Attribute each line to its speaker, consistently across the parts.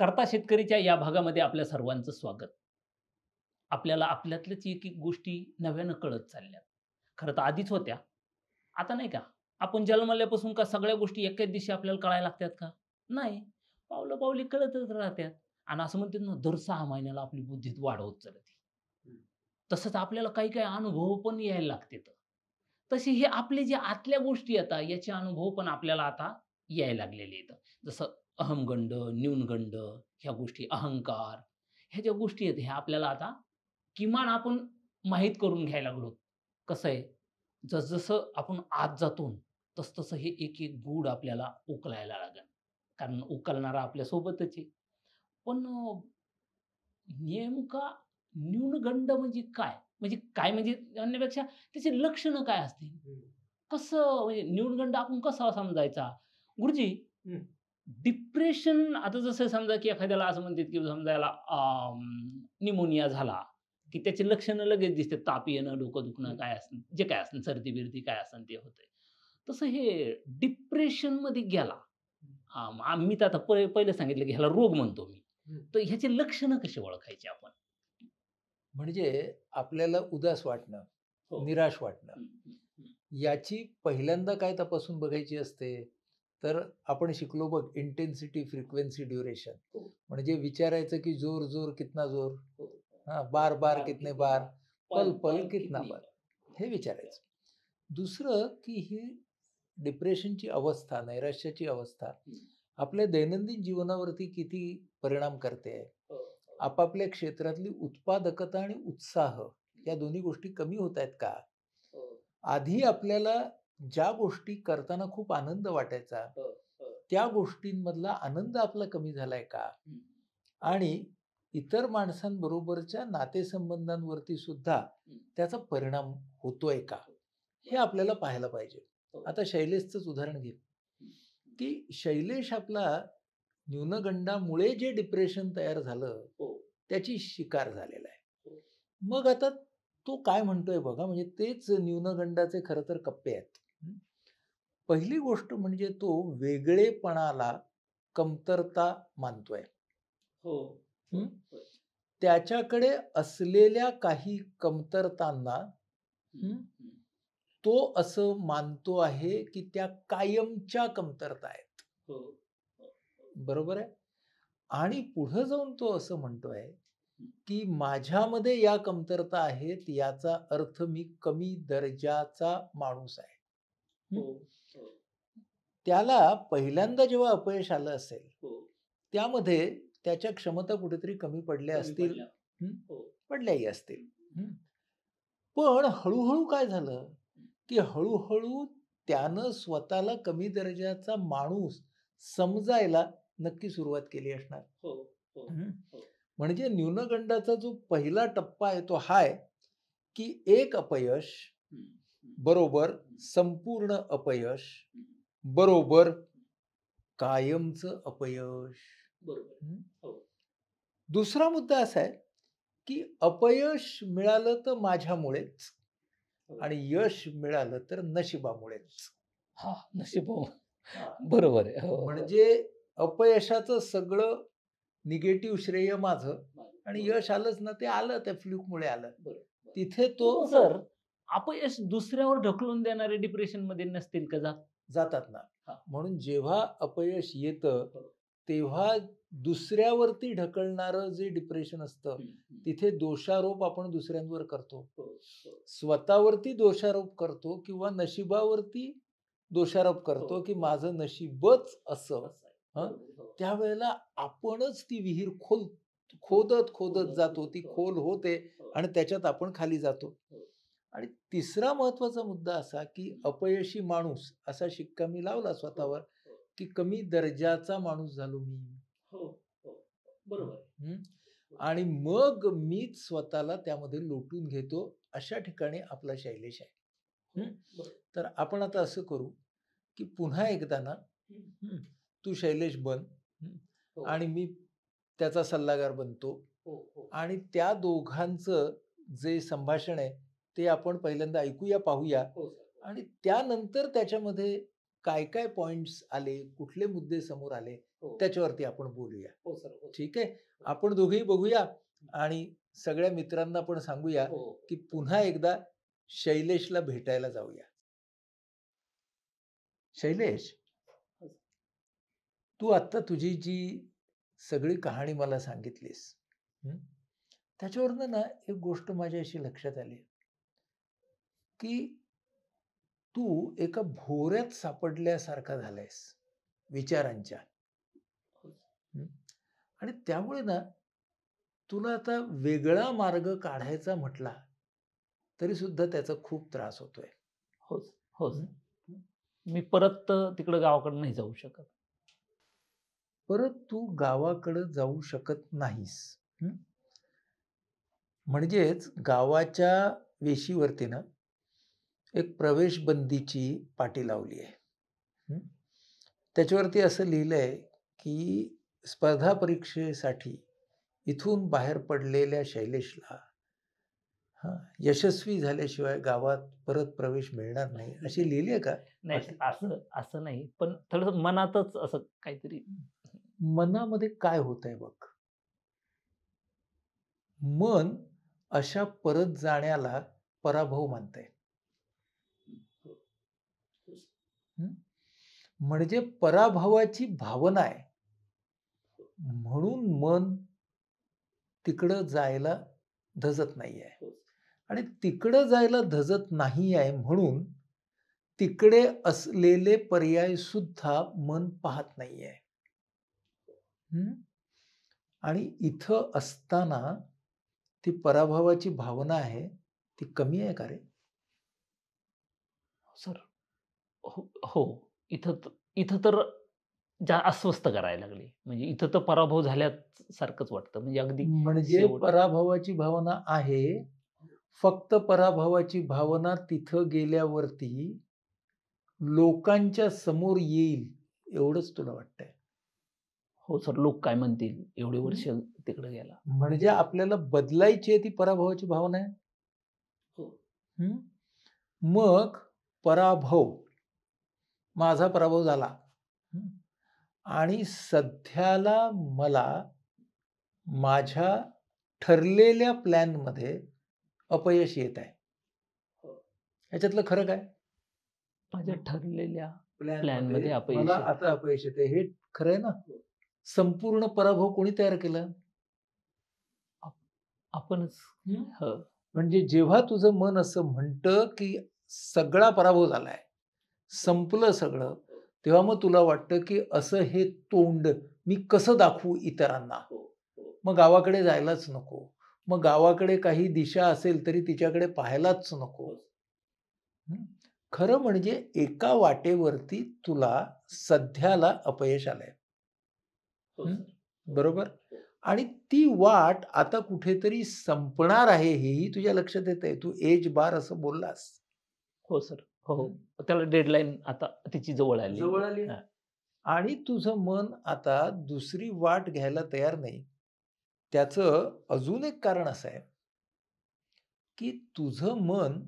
Speaker 1: करता शेतकरीच्या या भागामध्ये आपल्या सर्वांचं स्वागत. आपल्याला आपल्यातल्याच एक-एक गोष्टी नव्यानं कळत चालल्यात. खरं तर आधीच होत्या. आता नाही का, आपण जन्मल्यापासून का सगळ्या गोष्टी एकाच दिवशी आपल्याला कळायला लागतात का? नाही. पावलं-पावली कळतच राहतात. आणि असं म्हणतात ना, दर 6 महिन्याला आपली बुद्धीत वाढ होत चालते. तसंच आपल्याला काही-काही अनुभव पण यायला लागतात. तसे हे आपले जे आतल्या गोष्टी आता याचे अनुभव पण आपल्याला आता यायला लागलेले आहेत. जसं अहमगंड, न्यूनगंड ह्या गोष्टी, अहंकार ह्या ज्या गोष्टी आहेत ह्या आपल्याला आता किमान आपण माहीत करून घ्यायला लागलो. कसं आहे, जसं आपण आत जातो, तसं हे एक-एक गूढ आपल्याला उकलायला लागेल. कारण उकलणारा आपल्या सोबतच आहे. पण नेमका न्यूनगंड म्हणजे काय? म्हणजे काय म्हणजे म्हणण्यापेक्षा त्याची लक्षणं काय असतील? कसं म्हणजे न्यूनगंड आपण कसा समजायचा? गुरुजी,
Speaker 2: हं.
Speaker 1: डिप्रेशन आता जसं समजा, की एखाद्याला असं म्हणतात, की समजा याला निमोनिया झाला, की त्याची लक्षणं लगेच दिसतात. ताप येणं, डोकं दुखणं,
Speaker 2: हं.
Speaker 1: काय असेल, जे काय असेल, सर्दी-बिर्दी काय असेल ते होतंय. तसं हे डिप्रेशनमध्ये गेला. मी तर आता पहिलं सांगितलं, की ह्याला रोग म्हणतो मी.
Speaker 2: हं.
Speaker 1: तर ह्याची लक्षणं कशी ओळखायची आपण?
Speaker 2: म्हणजे आपल्याला उदास वाटणं,
Speaker 1: हो.
Speaker 2: निराश वाटणं,
Speaker 1: हं, हं, हं.
Speaker 2: याची पहिल्यांदा काय तपासून बघायची असते, तर आपण शिकलो बघ इंटेन्सिटी, फ्रिक्वेन्सी, ड्युरेशन.
Speaker 1: हो,
Speaker 2: म्हणजे विचारायचं की जोर, जोर, कितना जोर?
Speaker 1: हो.
Speaker 2: हां, बार, बार,
Speaker 1: बार
Speaker 2: कितने
Speaker 1: कितने
Speaker 2: बार?
Speaker 1: बार?
Speaker 2: पल,
Speaker 1: पल,
Speaker 2: पल,
Speaker 1: पल
Speaker 2: कितना
Speaker 1: कितनी
Speaker 2: बार?
Speaker 1: बार?
Speaker 2: हे विचारायचं. दुसरं की ही डिप्रेशनची अवस्था, नैराश्याची अवस्था
Speaker 1: हं.
Speaker 2: आपल्या दैनंदिन जीवनावरती किती परिणाम करते आहे.
Speaker 1: हो, हो.
Speaker 2: आपापल्या क्षेत्रातली उत्पादकता आणि उत्साह या दोन्ही गोष्टी कमी होत आहेत का?
Speaker 1: हो,
Speaker 2: आधी आपल्याला ज्या गोष्टी करताना खूप आनंद वाटायचा,
Speaker 1: हो, हो.
Speaker 2: त्या गोष्टींमधला आनंद आपला कमी झालाय का?
Speaker 1: हं.
Speaker 2: आणि इतर माणसांबरोबरच्या नातेसंबंधांवरती सुद्धा
Speaker 1: हं.
Speaker 2: त्याचा परिणाम होतोय का? हे
Speaker 1: बरोबर.
Speaker 2: आपल्याला पाहायला पाहिजे.
Speaker 1: हो.
Speaker 2: आता शैलेशचंच उदाहरण घे,
Speaker 1: हं.
Speaker 2: की शैलेश आपला न्यूनगंडामुळे जे डिप्रेशन तयार झालं,
Speaker 1: हो,
Speaker 2: त्याची शिकार झालेला आहे.
Speaker 1: हो.
Speaker 2: मग आता तो काय म्हणतोय बघा, म्हणजे तेच न्यूनगंडाचे खरं तर कप्पे आहेत. हं. पहिली गोष्ट म्हणजे तो वेगळेपणाला कमतरता मानतोय.
Speaker 1: हो, हो,
Speaker 2: हं.
Speaker 1: होय.
Speaker 2: त्याच्याकडे असलेल्या काही कमतरतांना
Speaker 1: हं,
Speaker 2: हं,
Speaker 1: हं.
Speaker 2: तो असं मानतो आहे, की त्या कायमच्या कमतरता आहेत.
Speaker 1: हो, हो, हो.
Speaker 2: बरोबर आहे? आणि पुढे जाऊन तो असं म्हणतोय,
Speaker 1: हं.
Speaker 2: की माझ्यामध्ये या कमतरता आहेत, याचा अर्थ मी कमी दर्जाचा माणूस आहे.
Speaker 1: हो,
Speaker 2: हं.
Speaker 1: हो,
Speaker 2: त्याला पहिल्यांदा जेव्हा अपयश आलं असेल,
Speaker 1: हो.
Speaker 2: त्यामध्ये त्याच्या क्षमता कुठेतरी कमी पडल्या
Speaker 1: कमी
Speaker 2: असतील,
Speaker 1: पडल्या.
Speaker 2: हं,
Speaker 1: हो.
Speaker 2: पडल्याही असतील.
Speaker 1: हं,
Speaker 2: हं. पण हळू काय झालं,
Speaker 1: हं.
Speaker 2: की हळू त्यानं स्वतःला कमी दर्जाचा माणूस समजायला नक्की सुरुवात केली असणार.
Speaker 1: हो, हो,
Speaker 2: हं.
Speaker 1: हो.
Speaker 2: म्हणजे न्यूनगंडाचा जो पहिला टप्पा आहे तो हा आहे, की एक अपयश
Speaker 1: हं, हं,
Speaker 2: बरोबर
Speaker 1: हं,
Speaker 2: संपूर्ण अपयश
Speaker 1: हं.
Speaker 2: बरोबर कायमचं अपयश.
Speaker 1: बरोबर.
Speaker 2: हं.
Speaker 1: हो,
Speaker 2: दुसरा मुद्दा असा आहे, की अपयश मिळालं तर माझ्यामुळेच
Speaker 1: हो.
Speaker 2: आणि यश मिळालं तर नशिबामुळेच.
Speaker 1: हां, नशीब हो.
Speaker 2: हां.
Speaker 1: बरोबर आहे. हो, हो.
Speaker 2: म्हणजे अपयशाचं सगळं निगेटिव्ह श्रेय माझं आणि
Speaker 1: बरोबर,
Speaker 2: यश आलंच ना, ते आलं त्या फ्लूकमुळे आलं.
Speaker 1: बरोबर.
Speaker 2: तिथे तो
Speaker 1: पण मग सर, अपयश दुसऱ्यावर ढकलून देणारे डिप्रेशनमध्ये नसतील का जात?
Speaker 2: जातात ना.
Speaker 1: हां.
Speaker 2: म्हणून जेव्हा अपयश येतं,
Speaker 1: हो.
Speaker 2: तेव्हा दुसऱ्यावरती ढकलणारं जे डिप्रेशन असतं,
Speaker 1: हं, हं.
Speaker 2: तिथे दोषारोप आपण दुसऱ्यांवर करतो.
Speaker 1: हो, हो,
Speaker 2: स्वतःवरती दोषारोप करतो किंवा नशिबावरती दोषारोप
Speaker 1: हो,
Speaker 2: करतो, की
Speaker 1: हो.
Speaker 2: माझं नशीबच असं.
Speaker 1: असं आहे.
Speaker 2: हं.
Speaker 1: बरोबर. हो.
Speaker 2: त्यावेळेला आपणच ती विहीर
Speaker 1: खोद
Speaker 2: खोदत
Speaker 1: खोदत,
Speaker 2: जातो.
Speaker 1: खोदत.
Speaker 2: ती
Speaker 1: हो,
Speaker 2: खोल होते
Speaker 1: हो,
Speaker 2: आणि त्याच्यात आपण खाली जातो.
Speaker 1: हो.
Speaker 2: आणि तिसरा महत्त्वाचा मुद्दा असा, की
Speaker 1: हं.
Speaker 2: अपयशी माणूस असा शिक्का मी लावला
Speaker 1: हो,
Speaker 2: स्वतःवर,
Speaker 1: हो,
Speaker 2: की कमी दर्जाचा माणूस झालो मी.
Speaker 1: हो, हो. बरोबर आहे.
Speaker 2: हं.
Speaker 1: हो.
Speaker 2: आणि मग मीच स्वतःला त्यामध्ये लोटून घेतो. अशा ठिकाणी आपला शैलेश आहे.
Speaker 1: हो,
Speaker 2: हं.
Speaker 1: बरोबर.
Speaker 2: तर आपण आता असं करू, की पुन्हा एकदा ना,
Speaker 1: हं.
Speaker 2: हं, तू शैलेश बन, हं,
Speaker 1: हो,
Speaker 2: आणि मी त्याचा सल्लागार बनतो
Speaker 1: हो, हो.
Speaker 2: आणि त्या दोघांचं जे संभाषण आहे, ते आपण पहिल्यांदा ऐकूया, पाहूया
Speaker 1: हो सर. हो.
Speaker 2: आणि त्यानंतर त्याच्यामध्ये काय-काय पॉइंट्स आले, कुठले मुद्दे समोर आले,
Speaker 1: हो,
Speaker 2: त्याच्यावरती आपण बोलूया.
Speaker 1: हो. हो सर, हो.
Speaker 2: ठीक आहे. आपण दोघेही बघूया आणि सगळ्या मित्रांना पण सांगूया
Speaker 1: हो.
Speaker 2: की पुन्हा एकदा शैलेशला भेटायला जाऊया. शैलेश, तू आता तुझी जी सगळी कहाणी मला सांगितलीस, हं, त्याच्यावरनं ना एक गोष्ट माझ्या अशी लक्षात आली, की तू एका भोवऱ्यात सापडल्यासारखा झालायस विचारांच्या. हं. आणि त्यामुळे ना तुला आता वेगळा मार्ग काढायचा म्हटला, तरी सुद्धा त्याचा खूप त्रास होतोय.
Speaker 1: हो, हो.
Speaker 2: हं.
Speaker 1: मी परत तिकडे गावाकडे नाही जाऊ शकत.
Speaker 2: परत तू गावाकडं जाऊ शकत नाहीस. हं. म्हणजेच गावाच्या वेशीवरती ना एक प्रवेश बंदीची पाटी लावली आहे. हं. त्याच्यावरती असं लिहिलंय, की स्पर्धा परीक्षेसाठी इथून बाहेर पडलेल्या शैलेशला हां, यशस्वी झाल्याशिवाय गावात परत प्रवेश मिळणार नाही, अशी लिहिली आहे का?
Speaker 1: नाही,
Speaker 2: अशी
Speaker 1: असं असं नाही. पण थोडंसं मनातच असं काहीतरी.
Speaker 2: मनामध्ये काय होतंय बघ. मन अशा परत जाण्याला पराभव मानतंय. हं. म्हणजे पराभवाची भावना आहे. म्हणून मन तिकडं जायला धजत नाहीये. आणि तिकडं जायला धजत नाही आहे म्हणून तिकडे असलेले पर्याय सुद्धा मन पाहत नाहीये. हं. आणि इथं असताना ती पराभवाची भावना आहे, ती कमी आहे का रे?
Speaker 1: सर, हो, हो. इथं तर अस्वस्थ करायला लागली. म्हणजे इथं तर पराभव झाल्यासारखंच वाटतं. म्हणजे अगदी
Speaker 2: म्हणजे
Speaker 1: शेवट.
Speaker 2: पराभवाची भावना आहे. फक्त पराभवाची भावना तिथं गेल्यावरती लोकांच्या समोर येईल एवढंच तुला वाटतंय.
Speaker 1: हो सर, लोक काय म्हणतील एवढे
Speaker 2: हं.
Speaker 1: वर्ष तिकडे गेला.
Speaker 2: म्हणजे आपल्याला बदलायची आहे ती पराभवाची भावना आहे.
Speaker 1: हो.
Speaker 2: हं. मग पराभव, माझा पराभव झाला. हं. आणि सध्याला मला माझ्या ठरलेल्या प्लॅनमध्ये अपयश येत आहे.
Speaker 1: हो.
Speaker 2: ह्याच्यातलं खरं काय?
Speaker 1: माझ्या ठरलेल्या
Speaker 2: प्लॅनमध्ये
Speaker 1: प्लॅनमध्ये अपयश
Speaker 2: मला
Speaker 1: येतं.
Speaker 2: आता अपयश येतंय. हे खरं आहे ना? संपूर्ण पराभव कोणी तयार केला?
Speaker 1: आपणच.
Speaker 2: हं.
Speaker 1: हो.
Speaker 2: म्हणजे जेव्हा तुझं मन असं म्हणतं, की सगळा पराभव झालाय, संपलं सगळं, तेव्हा मग तुला वाटतं, की असं हे तोंड मी कसं दाखवू इतरांना? मग गावाकडे जायलाच नको. मग गावाकडे काही दिशा असेल तरी तिच्याकडे पाहायलाच नको. हं. खरं म्हणजे एका वाटेवरती तुला सध्याला अपयश आलंय. हं. बरोबर? आणि ती वाट आता कुठेतरी संपणार आहे हेही तुझ्या लक्षात येतंय. तू एज बार असं बोललास.
Speaker 1: हो सर. हो,
Speaker 2: हं.
Speaker 1: हो. त्याला डेडलाईन आता तिची जवळ आली.
Speaker 2: जवळ आली.
Speaker 1: हां.
Speaker 2: आणि तुझं मन आता दुसरी वाट घ्यायला तयार नाही. त्याचं अजून एक कारण असं आहे, की तुझं मन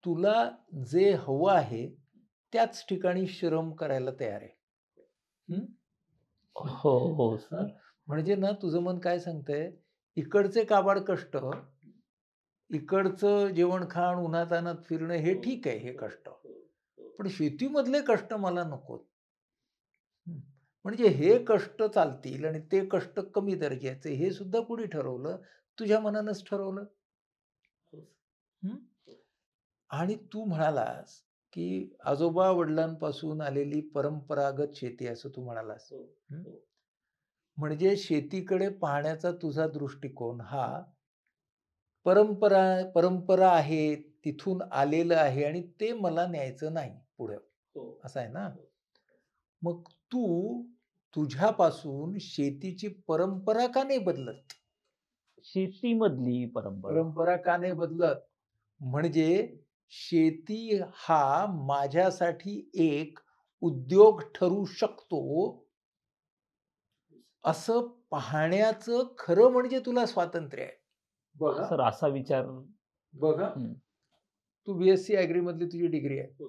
Speaker 2: तुला जे हवं आहे, त्याच ठिकाणी श्रम करायला तयार आहे. हं?
Speaker 1: हो, हो
Speaker 2: हं?
Speaker 1: सर.
Speaker 2: म्हणजे ना तुझं मन काय सांगतंय, इकडचे काबाड कष्ट, इकडचं जेवण-खाण, उन्हातान्हात फिरणं हे ठीक आहे, हे कष्ट. पण शेतीमधले कष्ट मला नकोत. हं. म्हणजे हे कष्ट चालतील आणि ते कष्ट कमी दर्जाचे हे सुद्धा कुणी ठरवलं? तुझ्या मनानंच ठरवलं. हं. आणि तू म्हणालास, की आजोबा वडिलांपासून आलेली परंपरागत शेती असं तू म्हणालास. हं. म्हणजे शेतीकडे पाहण्याचा तुझा दृष्टिकोन हा परंपरा परंपरा आहे, तिथून आलेलं आहे आणि ते मला न्यायचं नाही पुढं, असं आहे ना? मग तू तुझ्यापासून शेतीची परंपरा का नाही बदलत?
Speaker 1: शेतीमधली परंपरा.
Speaker 2: परंपरा का नाही बदलत? म्हणजे शेती हा माझ्यासाठी एक उद्योग ठरू शकतो, असं पाहण्याचं खरं म्हणजे तुला स्वातंत्र्य आहे. बघा,
Speaker 1: सर असा विचार.
Speaker 2: बघा.
Speaker 1: हं.
Speaker 2: तू बी-एससी ॲग्री मधली तुझी डिग्री आहे.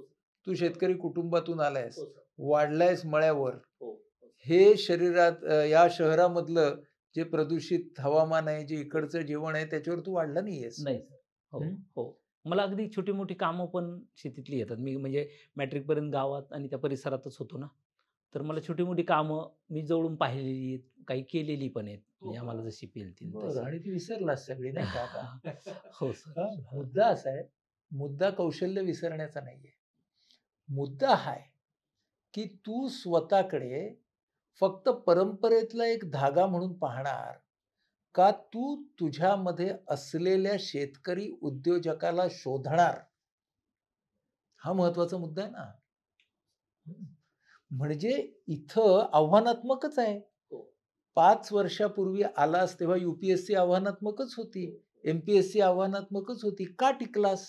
Speaker 2: तू शेतकरी कुटुंबातून आलायस, वाढलायस मळ्यावर. हे शरीरात या शहरामधलं जे प्रदूषित हवामान आहे, जे इकडचं जेवण आहे, त्याच्यावर तू वाढला नाहीयेस.
Speaker 1: नाही सर. हो,
Speaker 2: हं.
Speaker 1: हो. मला अगदी छोटी-मोठी कामं पण शेतीतली येतात. मी म्हणजे मॅट्रिकपर्यंत गावात आणि त्या परिसरातच होतो ना. तर मला छोटी-मोठी कामं मी जवळून पाहिलेली आहेत, काही केलेली पण आहेत. म्हणजे आम्हाला जशी पेलतील
Speaker 2: बरं,
Speaker 1: तशी.
Speaker 2: आणि ती विसरलास सगळी नाही का आता?
Speaker 1: हो सर.
Speaker 2: हां, मुद्दा असा आहे, मुद्दा कौशल्य विसरण्याचा नाहीये. मुद्दा हा आहे, की तू स्वतःकडे फक्त परंपरेतला एक धागा म्हणून पाहणार, का तू तुझ्यामध्ये असलेल्या शेतकरी उद्योजकाला शोधणार? हा महत्वाचा मुद्दा आहे ना. हं. म्हणजे इथं आव्हानात्मकच आहे.
Speaker 1: हो.
Speaker 2: 5 वर्षापूर्वी आलास तेव्हा यू-पी-एस-सी आव्हानात्मकच होती. एम-पी-एस-सी आव्हानात्मकच होती. का टिकलास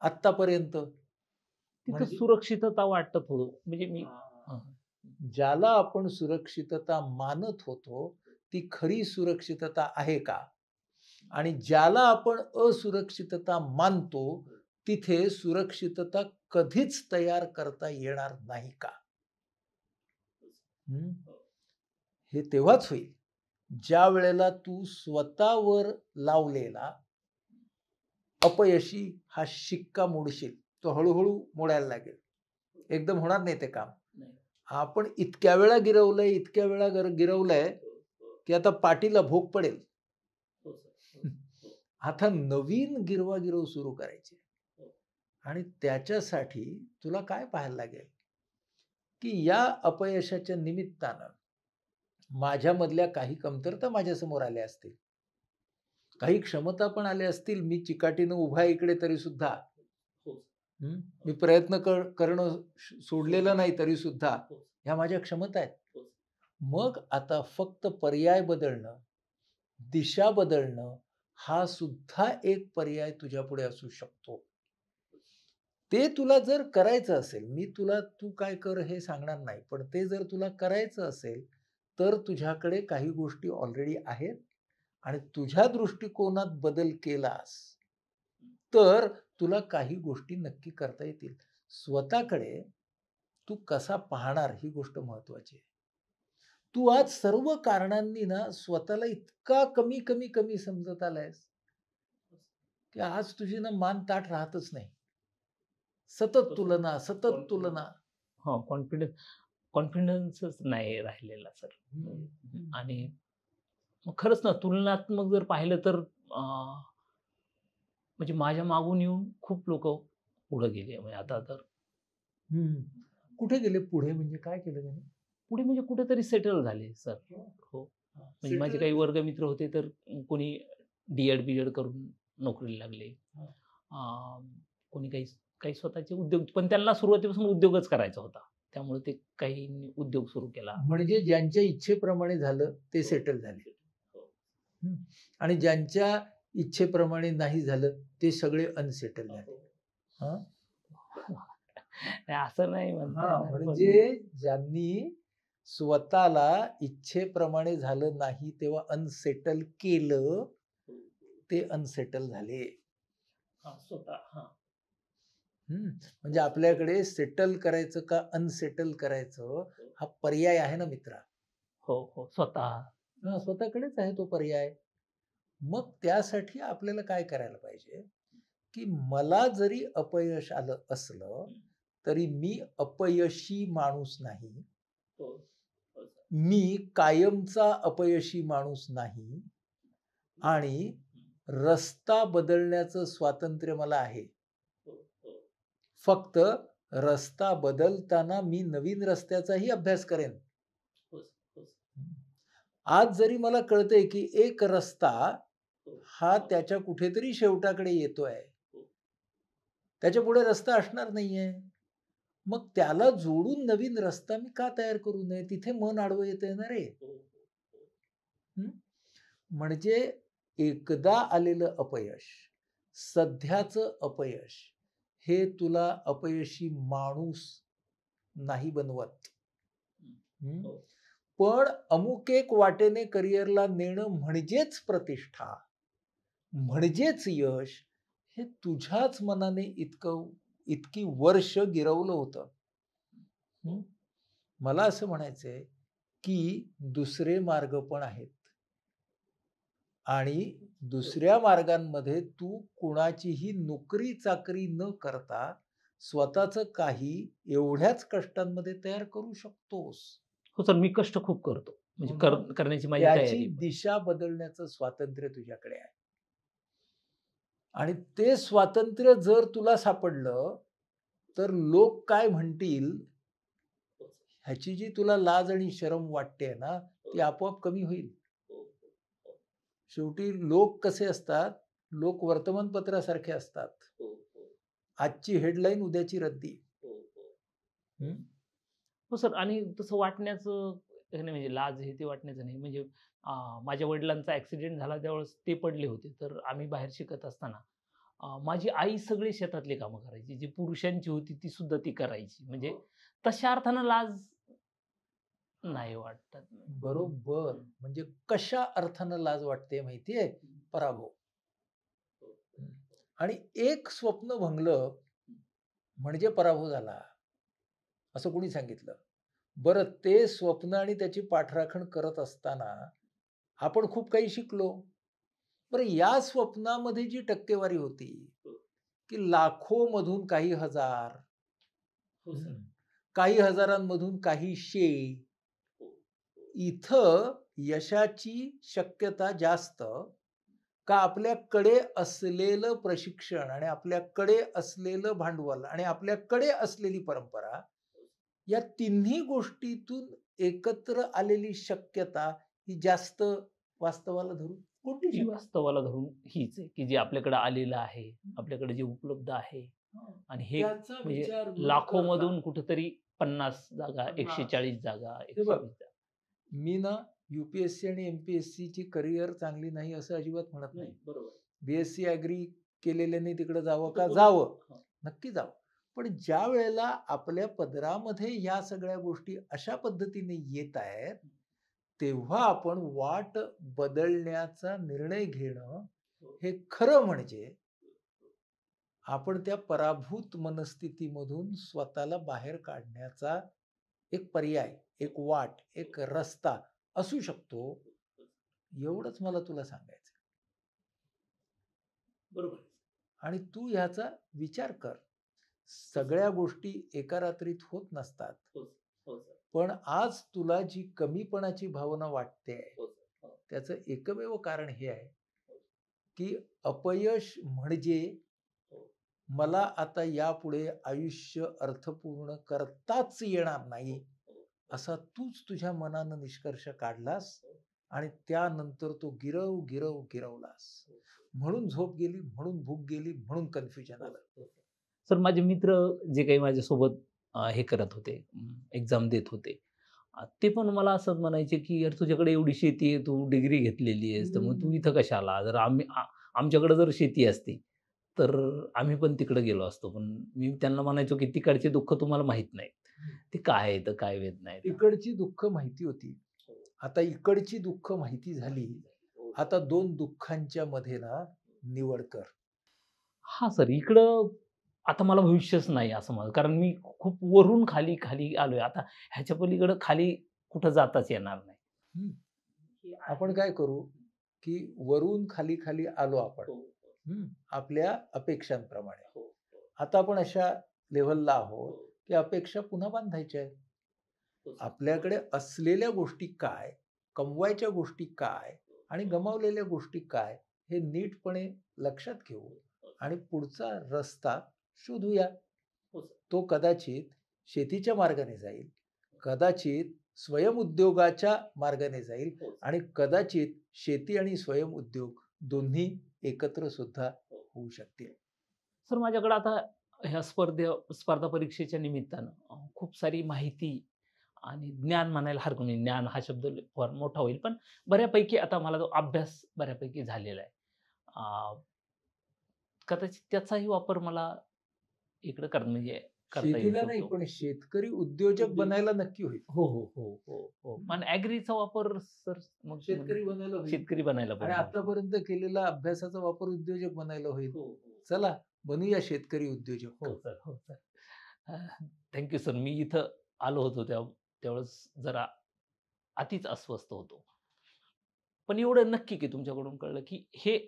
Speaker 2: आत्तापर्यंत?
Speaker 1: तिथं
Speaker 2: म्हणजे
Speaker 1: सुरक्षितता वाटत होतो. म्हणजे मी हां.
Speaker 2: ज्याला आपण सुरक्षितता मानत होतो, ती खरी सुरक्षितता आहे का? आणि ज्याला आपण असुरक्षितता मानतो, तिथे सुरक्षितता कधीच तयार करता येणार नाही का? हं. हे तेव्हाच होईल, ज्यावेळेला तू स्वतःवर लावलेला अपयशी हा शिक्का मोडशील. तो हळू मोडायला लागेल. एकदम होणार नाही ते काम.
Speaker 1: नाही.
Speaker 2: आपण इतक्या वेळा गिरवलंय, इतक्या वेळा गिरवलंय, की आता पाठीला भोक पडेल.
Speaker 1: हो सर. हो,
Speaker 2: आता नवीन गिरवागिरव सुरू करायची.
Speaker 1: हो.
Speaker 2: आणि त्याच्यासाठी तुला काय पाहायला लागेल, की या अपयशाच्या निमित्तानं माझ्यामधल्या काही कमतरता माझ्यासमोर आल्या असतील. काही क्षमता पण आल्या असतील. मी चिकाटीनं उभा आहे इकडे तरी सुद्धा.
Speaker 1: हो.
Speaker 2: हं. मी प्रयत्न करणं सोडलेलं नाही तरी सुद्धा
Speaker 1: हो.
Speaker 2: ह्या माझ्या क्षमता आहेत.
Speaker 1: हो.
Speaker 2: मग आता फक्त पर्याय बदलणं, दिशा बदलणं हा सुद्धा एक पर्याय तुझ्यापुढे असू शकतो. ते तुला जर करायचं असेल, मी तुला तू काय कर हे सांगणार नाही. पण ते जर तुला करायचं असेल, तर तुझ्याकडे काही गोष्टी ऑलरेडी आहेत आणि तुझ्या दृष्टिकोनात बदल केलास, तर तुला काही गोष्टी नक्की करता येतील. स्वतःकडे तू कसा पाहणार ही गोष्ट महत्वाची आहे. तू आज सर्व कारणांनी ना स्वतःला इतका कमी समजत आलायस, की आज तुझी ना मान ताठ राहतच नाही. सतत तुलना, सतत तुलना.
Speaker 1: हां, कॉन्फिडन्सच नाही राहिलेला सर.
Speaker 2: हं.
Speaker 1: आणि मग खरंच ना तुलनात्मक जर पाहिलं तर म्हणजे माझ्या मागून येऊन खूप लोकं पुढे गेली. म्हणजे आता तर
Speaker 2: हं. कुठे गेले पुढे, म्हणजे काय केलं त्याने?
Speaker 1: पुढे म्हणजे कुठेतरी सेटल झाले सर. हो. म्हणजे माझे
Speaker 2: सेटल.
Speaker 1: काही वर्गमित्र होते तर कोणी डी-एड, बी-एड करून नोकरीला लागले.
Speaker 2: हां.
Speaker 1: अ, कोणी काही काही स्वतःचे उद्योग, पण त्यांना सुरुवातीपासून उद्योगच करायचा होता. त्यामुळे ते काही उद्योग सुरू केला.
Speaker 2: म्हणजे ज्यांच्या इच्छेप्रमाणे झालं ते सेटल झाले.
Speaker 1: हो.
Speaker 2: हं. आणि ज्यांच्या इच्छेप्रमाणे नाही झालं ते सगळे अनसेटल झाले. हां.
Speaker 1: नाही असं नाही म्हणता
Speaker 2: हां,
Speaker 1: येणार पण
Speaker 2: म्हणजे ज्यांनी स्वतःला इच्छेप्रमाणे झालं नाही तेव्हा अनसेटल केलं, ते अनसेटल झाले.
Speaker 1: हां, स्वतः हां.
Speaker 2: हं. म्हणजे आपल्याकडे सेटल करायचं का अनसेटल करायचं हा पर्याय आहे ना मित्रा.
Speaker 1: हो, हो. स्वतः.
Speaker 2: हां, स्वतःकडेच आहे तो पर्याय. मग त्यासाठी आपल्याला काय करायला पाहिजे, की मला जरी अपयश आलं असलं, तरी मी अपयशी माणूस नाही.
Speaker 1: हो. हो, सर.
Speaker 2: मी कायमचा अपयशी माणूस नाही आणि रस्ता बदलण्याचं स्वातंत्र्य मला आहे.
Speaker 1: हो, हो.
Speaker 2: फक्त रस्ता बदलताना मी नवीन रस्त्याचाही अभ्यास करेन.
Speaker 1: हो, हो.
Speaker 2: आज जरी मला कळतंय, की एक रस्ता
Speaker 1: हो.
Speaker 2: हा त्याच्या कुठेतरी शेवटाकडे येतोय.
Speaker 1: हो.
Speaker 2: त्याच्यापुढे रस्ता असणार नाहीये. मग त्याला जोडून नवीन रस्ता मी का तयार करू नये? तिथे मन आडवं येतंय ना रे.
Speaker 1: हो,
Speaker 2: हं. म्हणजे एकदा आलेलं अपयश, सध्याचं अपयश हे तुला अपयशी माणूस नाही बनवत. हं.
Speaker 1: हो.
Speaker 2: पण अमुक एक वाटेने करिअरला नेणं म्हणजेच प्रतिष्ठा, म्हणजेच यश, हे तुझ्याच मनाने इतकी वर्ष गिरवलं होतं. हं. मला असं म्हणायचंय, की दुसरे मार्ग पण आहेत आणि दुसऱ्या मार्गांमध्ये तू कुणाचीही नोकरी चाकरी न करता स्वतःचं काही एवढ्याच कष्टांमध्ये तयार करू शकतोस.
Speaker 1: हो सर, मी कष्ट खूप करतो. म्हणजे
Speaker 2: मग
Speaker 1: करण्याची माझी
Speaker 2: त्याची
Speaker 1: तयारी पण.
Speaker 2: दिशा बदलण्याचं स्वातंत्र्य तुझ्याकडे आहे. आणि ते स्वातंत्र्य जर तुला सापडलं, तर लोक काय म्हणतील ह्याची जी तुला लाज आणि शरम वाटते ना, ती आपोआप कमी होईल. शेवटी लोक कसे असतात, लोक वर्तमानपत्रासारखे असतात. आजची हेडलाईन उद्याची रद्दी. हं.
Speaker 1: हो सर, आणि तसं वाटण्याचं हे नाही, म्हणजे लाज हे ते वाटण्याचं नाही. म्हणजे माझ्या वडिलांचा ॲक्सिडेंट झाला त्यावेळेस ते पडले होते. तर आम्ही बाहेर शिकत असताना माझी आई सगळी शेतातली कामं करायची. जी पुरुषांची होती ती सुद्धा ती करायची. म्हणजे तशा अर्थानं लाज नाही वाटत.
Speaker 2: बरोबर. म्हणजे कशा अर्थानं लाज वाटते माहितीये? पराभव. हं. आणि एक स्वप्न भंगलं म्हणजे पराभव झाला, असं कोणी सांगितलं? बरं ते स्वप्न आणि त्याची पाठराखण करत असताना आपण खूप काही शिकलो. बरं या स्वप्नामध्ये जी टक्केवारी होती, की लाखोमधून काही हजार, हं, काही हजारांमधून काही शे, इथं यशाची शक्यता जास्त का आपल्याकडे असलेलं प्रशिक्षण आणि आपल्याकडे असलेलं भांडवल आणि आपल्याकडे असलेली परंपरा, या तिन्ही गोष्टीतून एकत्र आलेली शक्यता ही जास्त वास्तवाला धरून कोणती
Speaker 1: ती
Speaker 2: शक्यता?
Speaker 1: वास्तवाला धरून हीच आहे, की जे आपल्याकडे आलेलं आहे, आपल्याकडे जे उपलब्ध आहे.
Speaker 2: हां.
Speaker 1: आणि हे
Speaker 2: त्याचा
Speaker 1: म्हणजे
Speaker 2: विचार न करता
Speaker 1: लाखोमधून कुठेतरी 50 जागा, 140 जागा,
Speaker 2: हे बघ,
Speaker 1: 120 जागा.
Speaker 2: मी ना यू-पी-एस-सी आणि एम-पी-एस-सीची करियर चांगली नाही असं अजिबात म्हणत नाही.
Speaker 1: बरोबर.
Speaker 2: बी-एस-सी ॲग्री केलेल्यांनी तिकडे जावं का?
Speaker 1: तिथं
Speaker 2: जावं.
Speaker 1: हां.
Speaker 2: नक्की जावं. पण ज्यावेळेला आपल्या पदरामध्ये ह्या सगळ्या गोष्टी अशा पद्धतीने येत आहेत, तेव्हा आपण वाट बदलण्याचा निर्णय घेणं, हे खरं म्हणजे आपण त्या पराभूत मनस्थितीमधून स्वतःला बाहेर काढण्याचा एक पर्याय, एक वाट, एक रस्ता असू शकतो. एवढंच मला तुला सांगायचं
Speaker 1: बरोबर.
Speaker 2: आणि तू ह्याचा विचार कर. सगळ्या गोष्टी एका रात्रीत होत नसतात.
Speaker 1: हो, हो सर.
Speaker 2: पण आज तुला जी कमीपणाची भावना वाटते,
Speaker 1: हो सर. हो.
Speaker 2: त्याचं एकमेव कारण हे आहे, की अपयश म्हणजे
Speaker 1: हो.
Speaker 2: मला आता यापुढे आयुष्य अर्थपूर्ण करताच येणार नाही, असा तूच तुझ्या मनानं निष्कर्ष काढलास आणि त्यानंतर तो गिरवलास. म्हणून झोप गेली, म्हणून भूक गेली, म्हणून कन्फ्युजन आलं.
Speaker 1: सर, माझे मित्र जे काही माझ्यासोबत हे करत होते, एक्झाम देत होते. ते पण मला असंच म्हणायचे, की "यार तुझ्याकडे एवढी शेती आहे, तू डिग्री घेतलेली आहेस, तर मग तू इथं कशाला? जर आमच्याकडे जर शेती असती, तर आम्ही पण तिकडे गेलो असतो." पण मी त्यांना म्हणायचो, की "तिकडचे दुःख तुम्हाला माहीत नाहीत. ते काय आहे, तर काय वेदना आहेत."
Speaker 2: तिकडची दुःख माहिती होती. आता इकडची दुःख माहिती झाली. आता 2 दुःखांच्या मध्ये ना निवड कर.
Speaker 1: हां, सर. इकडं आता मला भविष्यच नाही असं मला, कारण मी खूप वरून खाली, खाली आलोय. आता ह्याच्या पलीकडं खाली कुठं जाताच येणार नाही.
Speaker 2: हं. आपण काय करू, की वरून खाली आलो आपण. हं. आपल्या अपेक्षांप्रमाणे. आता आपण अशा लेव्हलला आहोत, की अपेक्षा पुन्हा बांधायच्या आहेत. आपल्याकडे असलेल्या गोष्टी काय, कमवायच्या गोष्टी काय आणि गमावलेल्या गोष्टी काय, हे नीटपणे लक्षात घेऊ आणि पुढचा रस्ता शोधूया. तो कदाचित शेतीच्या मार्गाने जाईल, कदाचित स्वयंउद्योगाच्या मार्गाने जाईल आणि कदाचित शेती आणि स्वयंउद्योग दोन्ही एकत्र सुद्धा होऊ शकतील.
Speaker 1: सर, माझ्याकडे आता ह्या स्पर्धा परीक्षेच्या निमित्तानं खूप सारी माहिती आणि ज्ञान म्हणायला हरकत नाही. ज्ञान हा शब्द फार मोठा होईल, पण बऱ्यापैकी आता मला तो अभ्यास बऱ्यापैकी झालेला आहे. अ, कदाचित त्याचाही वापर मला इकडे म्हणजे करता येऊ
Speaker 2: शेतीला नाही,
Speaker 1: शकतो.
Speaker 2: पण शेतकरी उद्योजक बनायला नक्की होईल.
Speaker 1: हो, हो, हो, हो, हो. पण ॲग्रीचा वापर सर मग
Speaker 2: शेतकरी बनायला होईल
Speaker 1: शेतकरी बनायला
Speaker 2: आणि
Speaker 1: पण होऊ शकतो.
Speaker 2: आतापर्यंत केलेला अभ्यासाचा वापर उद्योजक बनायला होईल.
Speaker 1: हो, हो.
Speaker 2: चला बनूया शेतकरी उद्योजक.
Speaker 1: हो सर, हो सर. Thank you sir. मी इथं आलो होतो त्यावेळेस जरा अतिच अस्वस्थ होतो. पण एवढं नक्की की तुमच्याकडून कळलं की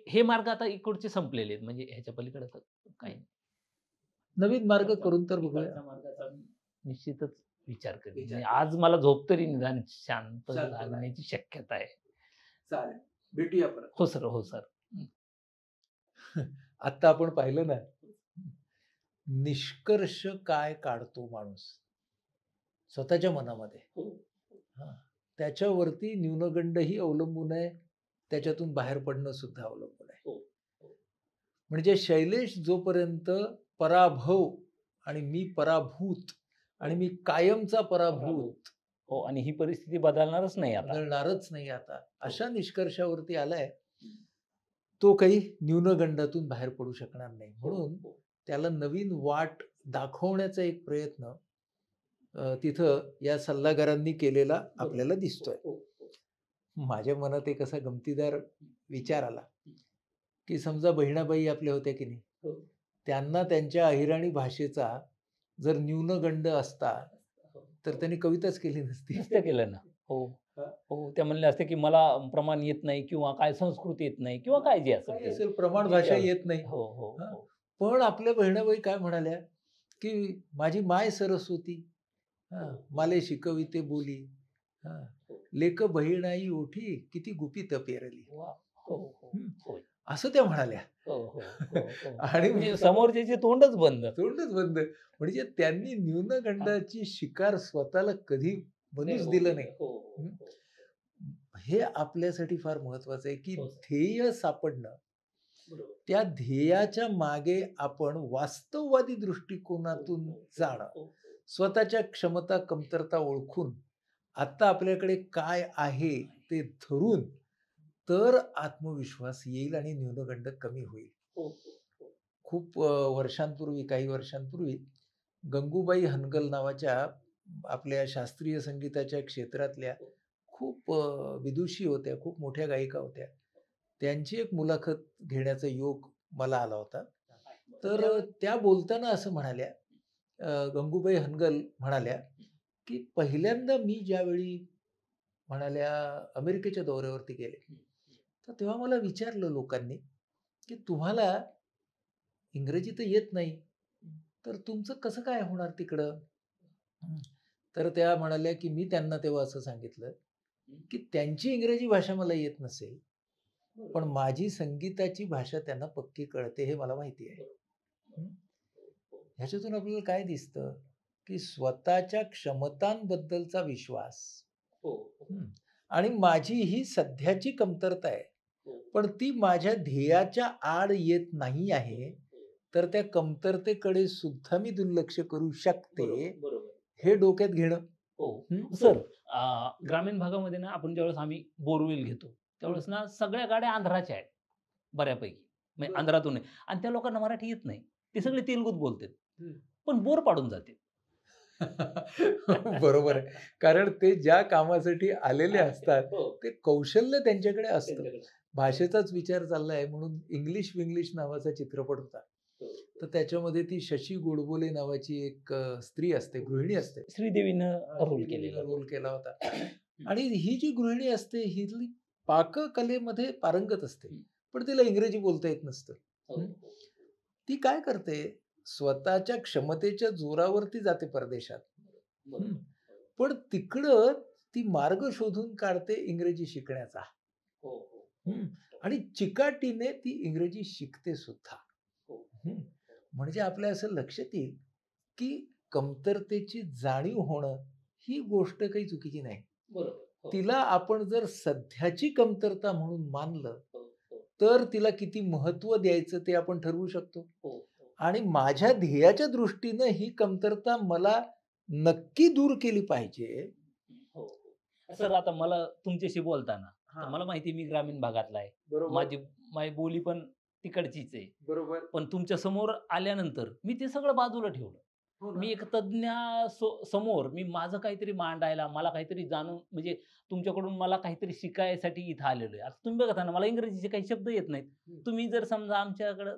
Speaker 1: हे मार्ग आता इकडचे संपलेले आहेत. म्हणजे ह्याच्या पलीकडे तर काही नाही.
Speaker 2: नवीन मार्ग
Speaker 1: इकडचा
Speaker 2: करून तर बघूया.
Speaker 1: इकडच्या मार्गाचा मी निश्चितच विचार करेन. म्हणजे आज मला झोप तरी निदान शांत
Speaker 2: शांत लागेल.
Speaker 1: लागण्याची शक्यता आहे.
Speaker 2: चालेल. भेटूया परत.
Speaker 1: हो सर, हो सर.
Speaker 2: आता आपण पाहिलं ना, निष्कर्ष काय काढतो माणूस स्वतःच्या मनामध्ये.
Speaker 1: हो.
Speaker 2: हां. त्याच्यावरती न्यूनगंडही अवलंबून आहे. त्याच्यातून बाहेर पडणं सुद्धा अवलंबून आहे.
Speaker 1: हो. हो.
Speaker 2: म्हणजे शैलेश जोपर्यंत पराभव आणि मी पराभूत आणि मी कायमचा पराभूत
Speaker 1: हो आणि ही परिस्थिती बदलणारच नाही आता.
Speaker 2: बदलणारच नाही आता, अशा निष्कर्षावरती आलाय, तो काही न्यूनगंडातून बाहेर पडू शकणार नाही. म्हणून त्याला नवीन वाट दाखवण्याचा एक प्रयत्न तिथं या सल्लागारांनी केलेला आपल्याला दिसतोय. माझ्या मनात एक असा गमतीदार विचार आला, की समजा बहिणाबाई आपल्या होत्या की नाही, त्यांना त्यांच्या अहिराणी भाषेचा जर न्यूनगंड असता तर त्यांनी कविताच केली नसती.
Speaker 1: नुसतं केलं ना. हो. हो. त्या म्हणले असते की मला प्रमाण येत नाही किंवा काय संस्कृत येत नाही किंवा काय जे असेल
Speaker 2: काय
Speaker 1: ते.
Speaker 2: असेल प्रमाण भाषा येत नाही.
Speaker 1: हो, हो,
Speaker 2: हां.
Speaker 1: हो.
Speaker 2: पण आपल्या बहिणाबाई काय म्हणाल्या, की माझी माय सरस्वती हां, माले शिकविते बोली हां, लेक बहिणाई ओठी किती गुपित पेरली.
Speaker 1: वाह! हो, हो. होय.
Speaker 2: असं त्या म्हणाल्या.
Speaker 1: हो, हो, हो, हो.
Speaker 2: आणि
Speaker 1: म्हणजे समोरच्याचे तोंडच बंद.
Speaker 2: तोंडच बंद. म्हणजे त्यांनी न्यूनगंडाची शिकार स्वतःला कधी बनूच
Speaker 1: हो,
Speaker 2: दिलं नाही.
Speaker 1: हो, हो, हो.
Speaker 2: हे आपल्यासाठी फार महत्वाचं आहे, की
Speaker 1: हो, सर.
Speaker 2: ध्येय सापडणं.
Speaker 1: बरोबर.
Speaker 2: त्या ध्येयाच्या मागे आपण वास्तववादी दृष्टिकोनातून जाणं.
Speaker 1: हो,
Speaker 2: स्वतःच्या क्षमता, कमतरता ओळखून आता आपल्याकडे काय आहे ते धरून तर आत्मविश्वास येईल आणि न्यूनगंड कमी होईल.
Speaker 1: हो, हो.
Speaker 2: खूप वर्षांपूर्वी, काही वर्षांपूर्वी गंगूबाई हनगल नावाच्या आपल्या शास्त्रीय संगीताच्या क्षेत्रातल्या खूप विदुषी होत्या, खूप मोठ्या गायिका होत्या. त्यांची एक मुलाखत घेण्याचा योग मला आला होता. तर त्या बोलताना असं म्हणाल्या, गंगूबाई हनगल म्हणाल्या, की पहिल्यांदा मी ज्यावेळी म्हणाल्या अमेरिकेच्या दौऱ्यावरती गेले, तर तेव्हा मला विचारलं लोकांनी, की तुम्हाला इंग्रजी तर येत नाही, तर तुमचं कसं काय होणार तिकडं? हं. तर त्या म्हणाल्या, की मी त्यांना तेव्हा असं सांगितलं, की त्यांची इंग्रजी भाषा मला येत नसेल, पण माझी संगीताची भाषा त्यांना पक्की कळते हे मला माहिती आहे. हं. ह्याच्यातून आपल्याला काय दिसतं, की स्वतःच्या क्षमतांबद्दलचा विश्वास हं. आणि माझी ही सध्याची कमतरता आहे. पण ती माझ्या ध्येयाच्या आड येत नाही आहे, तर त्या कमतरतेकडे सुद्धा मी दुर्लक्ष करू शकते, हे डोक्यात घेणं.
Speaker 1: हो.
Speaker 2: हं.
Speaker 1: सर ग्रामीण भागामध्ये ना आपण ज्यावेळेस आम्ही बोरवेल घेतो, त्यावेळेस ना सगळ्या गाड्या आंध्राच्या आहेत बऱ्यापैकी. म्हणजे
Speaker 2: बरं.
Speaker 1: आंध्रातून आहे आणि त्या लोकांना मराठी येत नाही. ते सगळे तेलुगूत बोलतात.
Speaker 2: हं.
Speaker 1: पण बोर पाडून जातात.
Speaker 2: बरोबर आहे. कारण ते ज्या कामासाठी आलेले असतात,
Speaker 1: हो.
Speaker 2: ते कौशल्य त्यांच्याकडे असतं.
Speaker 1: त्यांच्याकडे.
Speaker 2: भाषेचाच विचार चाललाय म्हणून इंग्लिश नावाचा चित्रपट होता.
Speaker 1: हो.
Speaker 2: तर त्याच्यामध्ये ती शशी गोडबोले नावाची एक स्त्री असते, गृहिणी असते.
Speaker 1: श्रीदेवीनं रोल
Speaker 2: श्रीदेवीनं
Speaker 1: केलेला.
Speaker 2: रोल केला होता. आणि ही जी गृहिणी असते, ही पाककलेमध्ये पारंगत असते. पण तिला इंग्रजी बोलता येत नसतं.
Speaker 1: हो,
Speaker 2: हं.
Speaker 1: हो.
Speaker 2: ती काय करते, स्वतःच्या क्षमतेच्या जोरावरती जाते परदेशात.
Speaker 1: बरोबर.
Speaker 2: हं. पण तिकडं ती मार्ग शोधून काढते इंग्रजी शिकण्याचा.
Speaker 1: हो, हो.
Speaker 2: हं. आणि चिकाटीने ती इंग्रजी शिकते सुद्धा.
Speaker 1: हो.
Speaker 2: हं. म्हणजे आपल्या असं लक्षात येईल, की कमतरतेची जाणीव होणं ही गोष्ट काही चुकीची नाही.
Speaker 1: बरोबर. हो.
Speaker 2: तिला आपण जर सध्याची कमतरता म्हणून मानलं,
Speaker 1: हो, हो.
Speaker 2: तर तिला किती महत्त्व द्यायचं ते आपण ठरवू शकतो.
Speaker 1: हो, हो.
Speaker 2: आणि माझ्या ध्येयाच्या दृष्टीनं ही कमतरता मला नक्की दूर केली पाहिजे.
Speaker 1: हो, हो. सर आता मला तुमच्याशी बोलताना तर
Speaker 2: हां.
Speaker 1: मला माहिती आहे मी ग्रामीण भागातला आहे.
Speaker 2: बरोबर.
Speaker 1: माझी माझी बोली पण तिकडचीच आहे.
Speaker 2: बरोबर.
Speaker 1: पण तुमच्या समोर आल्यानंतर मी ते सगळं बाजूला ठेवलं.
Speaker 2: हो ना.
Speaker 1: मी एक समोर मी माझं काहीतरी मांडायला, मला काहीतरी जाणून म्हणजे तुमच्याकडून मला काहीतरी शिकायसाठी इथं आलेलो आहे. आता तुम्ही बघत ना, मला इंग्रजीचे काही शब्द येत नाहीत. तुम्ही जर समजा आमच्याकडं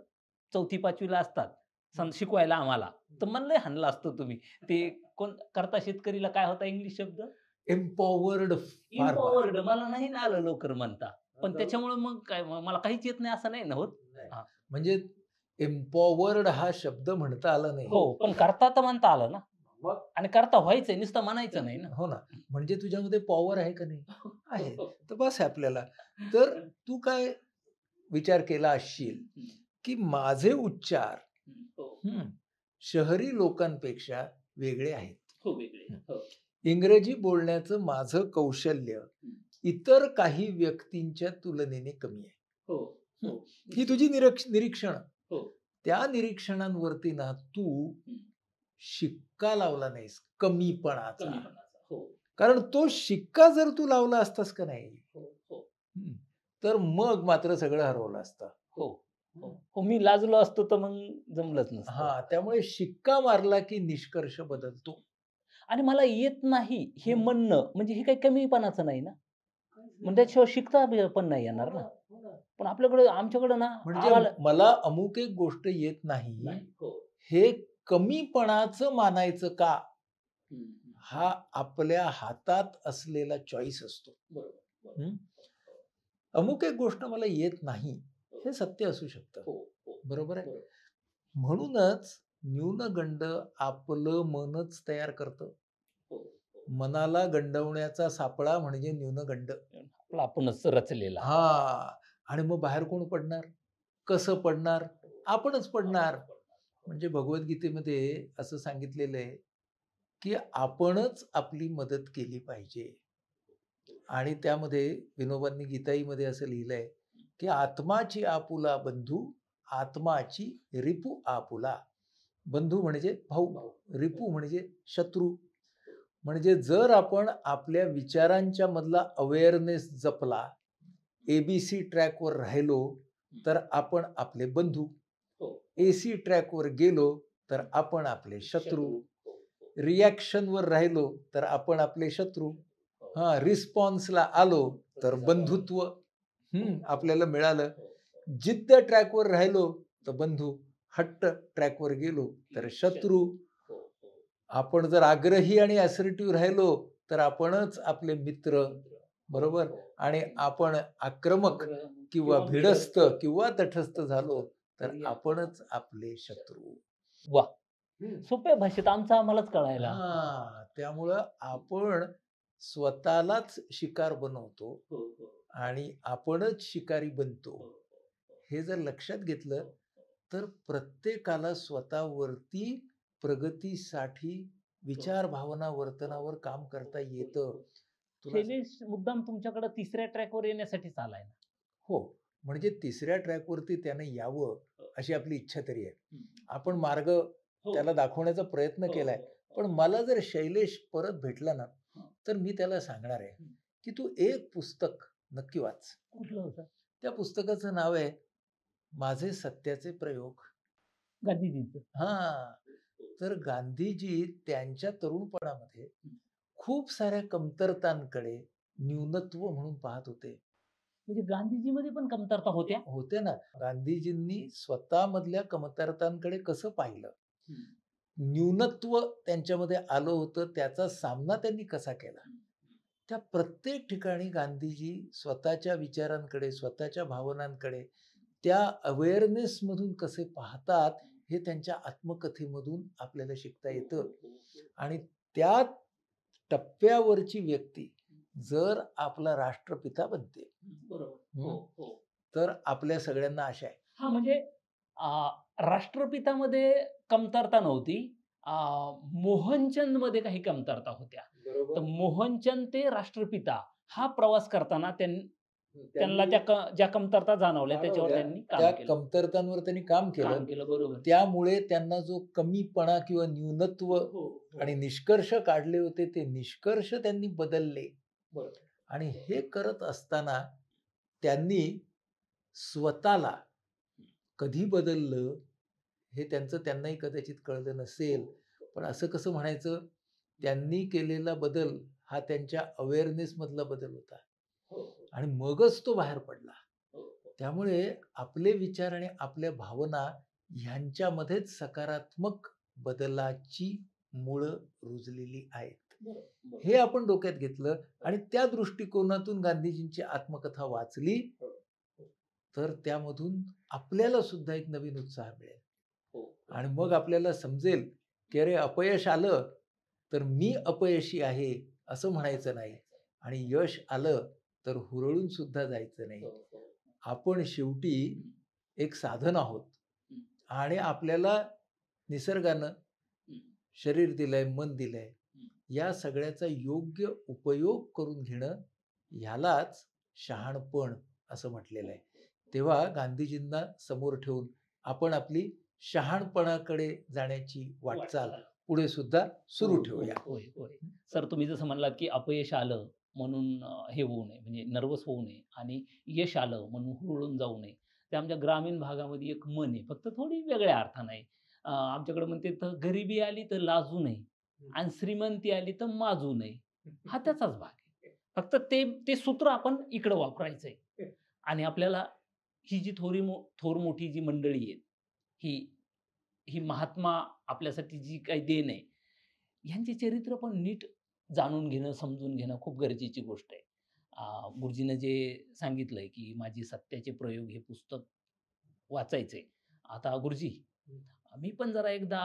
Speaker 1: 4थी-5वी ला असतात, शिकवायला आम्हाला, तर मला लय हाणलं असतं तुम्ही. ते कोण करता शेतकरीला काय होता इंग्लिश शब्द?
Speaker 2: Empowered farmer.
Speaker 1: इम्पॉवर्ड मला नाही ना आलं लवकर म्हणता. पण त्याच्यामुळे मग काय मला काहीच येत नाही असं नाही ना होत. हां.
Speaker 2: म्हणजे एम्पॉवर्ड हा शब्द म्हणता आला नाही.
Speaker 1: हो, पण करता तर म्हणता आलं ना.
Speaker 2: मग
Speaker 1: आणि करता व्हायचंय नुसतं म्हणायचं नाही ना.
Speaker 2: हो ना. म्हणजे तुझ्यामध्ये पॉवर आहे का नाही? आहे. तर बस आहे आपल्याला. तर तू काय विचार केला असशील, की माझे उच्चार
Speaker 1: हो.
Speaker 2: शहरी लोकांपेक्षा वेगळे आहेत.
Speaker 1: हो, वेगळे. हो.
Speaker 2: इंग्रजी बोलण्याचं माझं कौशल्य इतर काही व्यक्तींच्या तुलनेने कमी आहे.
Speaker 1: हो, हो.
Speaker 2: ही तुझी निरीक्षण.
Speaker 1: हो.
Speaker 2: त्या निरीक्षणांवरती ना तू शिक्का लावला नाहीस कमीपणाचा.
Speaker 1: कमीपणाचा. हो.
Speaker 2: कारण तो शिक्का जर तू लावला असतास का नाही,
Speaker 1: हो, हो.
Speaker 2: तर मग मात्र सगळं हरवलं असतं.
Speaker 1: हो. हो. हो, मी लाजलो असतो तर मग जमलंच नसतं.
Speaker 2: हां, त्यामुळे शिक्का मारला की निष्कर्ष बदलतो.
Speaker 1: आणि मला येत नाही हे म्हणणं म्हणजे हे काही कमीपणाचं नाही ना. म्हणजे त्याशिवाय शिकता पण नाही येणार ना. पण आमच्याकडे ना
Speaker 2: म्हणजे
Speaker 1: आम्हाला
Speaker 2: मला अमुक एक गोष्ट येत नाही,
Speaker 1: हो.
Speaker 2: हे कमीपणाचं मानायचं का? हा आपल्या हातात असलेला चॉईस असतो.
Speaker 1: बरोबर.
Speaker 2: हं? अमुक एक गोष्ट मला येत नाही, हे सत्य असू शकतं.
Speaker 1: हो, हो.
Speaker 2: बरोबर आहे?
Speaker 1: बरोबर.
Speaker 2: म्हणूनच न्यूनगंड आपलं मनच तयार करतं.
Speaker 1: हो,
Speaker 2: मनाला गंडवण्याचा सापळा म्हणजे न्यूनगंड.
Speaker 1: आपला आपणच रचलेला.
Speaker 2: हां. आणि मग बाहेर कोण पडणार? कसं पडणार? आपणच पडणार. म्हणजे भगवद्गीतेमध्ये असं सांगितलेलं आहे, की आपणच आपली मदत केली पाहिजे. आणि त्यामध्ये विनोबांनी गीताईमध्ये असं लिहिलंय, की आत्माची आपुला बंधू, आत्माची रिपू आपुला. बंधू म्हणजे भाऊ, रिपू म्हणजे शत्रू. म्हणजे जर आपण आपल्या विचारांच्या मधला अवेअरनेस जपला, एबीसी ट्रॅकवर राहिलो, तर आपण आपले बंधू. एसी ट्रॅकवर गेलो, तर आपण आपले शत्रू. रिॲक्शनवर राहिलो, तर आपण आपले शत्रू. रिस्पॉन्सला आलो, तर बंधुत्व आपल्याला मिळालं. जिद्द ट्रॅकवर राहिलो, तर बंधू. हट्ट ट्रॅकवर गेलो, तर शत्रू. आपण जर आग्रही आणि असर्टिव्ह राहिलो, तर आपणच आपले मित्र. बरोबर? आणि आपण आक्रमक किंवा भिडस्त किंवा तटस्थ झालो, तर आपणच आपले शत्रू.
Speaker 1: वाह! सोप्या भाषेत आम्हालाच कळायला.
Speaker 2: त्यामुळं आपण स्वतःलाच शिकार बनवतो आणि आपणच शिकारी बनतो. हे जर लक्षात घेतलं, तर प्रत्येकाला स्वतःवरती प्रगतीसाठी विचार, भावना, वर्तनावर काम करता येतं.
Speaker 1: शैलेश मुद्दाम तुमच्याकडे तिसऱ्या ट्रॅकवर येण्यासाठीच आलाय ना.
Speaker 2: हो, म्हणजे तिसऱ्या ट्रॅकवरती त्याने यावं अशी आपली इच्छा तरी आहे. आपण मार्ग त्याला दाखवण्याचा प्रयत्न केलाय. पण मला जर शैलेश परत भेटला ना, तर मी त्याला सांगणार आहे, की तू एक पुस्तक नक्की वाच.
Speaker 1: कुठलं होतं?
Speaker 2: त्या पुस्तकाचं नाव आहे माझे सत्याचे प्रयोग.
Speaker 1: गांधीजींचं.
Speaker 2: तर गांधीजी त्यांच्या तरुणपणामध्ये खूप साऱ्या कमतरतांकडे न्यूनत्व म्हणून पाहत होते.
Speaker 1: म्हणजे गांधीजीमध्ये पण कमतरता होत्या?
Speaker 2: होते ना. गांधीजींनी स्वतःमधल्या कमतरतांकडे कसं पाहिलं? न्यूनत्व त्यांच्यामध्ये आलं होतं, त्याचा सामना त्यांनी कसा केला? त्या प्रत्येक ठिकाणी गांधीजी स्वतःच्या विचारांकडे, स्वतःच्या भावनांकडे, त्या अवेअरनेसमधून कसे पाहतात, हे त्यांच्या आत्मकथेमधून आपल्याला शिकता येतं. आणि त्या टप्प्यावरची व्यक्ती जर आपला राष्ट्रपिता बनते, तर आपल्या सगळ्यांना आशा आहे.
Speaker 1: म्हणजे राष्ट्रपितामध्ये कमतरता नव्हती. मोहनचंदमध्ये काही कमतरता होत्या. तर मोहनचंद ते राष्ट्रपिता हा प्रवास करताना त्यांना ज्या कमतरता जाणवल्या त्याच्यावर त्यांनी
Speaker 2: त्या
Speaker 1: काम केलं.
Speaker 2: कमतरतांवर त्यांनी काम केलं.
Speaker 1: बरोबर.
Speaker 2: त्यामुळे त्यांना जो कमीपणा किंवा न्यूनत्व आणि निष्कर्ष काढले होते, ते निष्कर्ष त्यांनी बदलले. आणि हे करत असताना त्यांनी स्वतःला कधी बदललं हे त्यांनाही कदाचित कळलं नसेल. पण असं कसं म्हणायचं, त्यांनी केलेला बदल हा त्यांच्या अवेअरनेस मधला बदल होता. आणि मगच तो बाहेर पडला. त्यामुळे आपले विचार आणि आपल्या भावना ह्यांच्यामध्येच सकारात्मक बदलाची मुळं रुजलेली आहेत. हे आपण डोक्यात घेतलं आणि त्या दृष्टिकोनातून गांधीजींची आत्मकथा वाचली, तर त्यामधून आपल्याला सुद्धा एक नवीन उत्साह मिळेल. आणि मग आपल्याला समजेल, की अरे अपयश आलं, तर मी अपयशी आहे असं म्हणायचं नाही आणि यश आलं, तर हुरळून सुद्धा जायचं नाही. आपण शेवटी एक साधन आहोत आणि आपल्याला निसर्गानं शरीर दिलंय, मन दिलंय. या सगळ्याचा योग्य उपयोग करून घेणं, ह्यालाच शहाणपण असं म्हटलेलं आहे. तेव्हा गांधीजींना समोर ठेवून आपण आपली शहाणपणाकडे जाण्याची वाटचाल पुढे सुद्धा सुरू ठेवूया.
Speaker 1: होय, होय. सर तुम्ही जसं म्हणलात, की अपयश आलं म्हणून हे होऊ नये, म्हणजे नर्व्हस होऊ नये आणि यश आलं म्हणून हुरळून जाऊ नये. ते आमच्या ग्रामीण भागामध्ये एक म्हण आहे, फक्त थोडी वेगळ्या अर्थानं आहे. आमच्याकडे म्हणते तर गरिबी आली तर लाजू नये आणि श्रीमंती आली तर माजू नये. हा त्याचाच भाग आहे. फक्त ते ते सूत्र आपण इकडं वापरायचंय आणि आपल्याला ही जी थोर मोठी जी मंडळी आहेत, ही ही महात्मा आपल्यासाठी जी काही देण आहे, ह्यांचे चरित्र पण नीट जाणून घेणं, समजून घेणं खूप गरजेची गोष्ट आहे. गुरुजीनं जे सांगितलंय, की माझी सत्याचे प्रयोग हे पुस्तक वाचायचंय. आता गुरुजी, मी पण जरा एकदा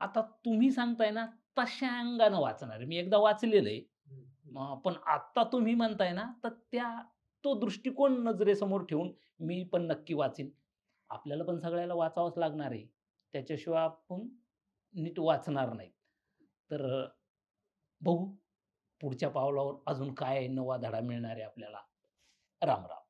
Speaker 1: आता तुम्ही सांगताय ना, तशा अंगानं वाचणार आहे. मी एकदा वाचलेलं आहे. पण आत्ता तुम्ही म्हणताय ना, तर तो दृष्टिकोन नजरेसमोर ठेवून मी पण नक्की वाचीन. आपल्याला पण सगळ्याला वाचावंच लागणार आहे. त्याच्याशिवाय आपण नीट वाचणार नाहीत. तर बघू पुढच्या पावलावर अजून काय नवा धडा मिळणार आहे आपल्याला. राम राम.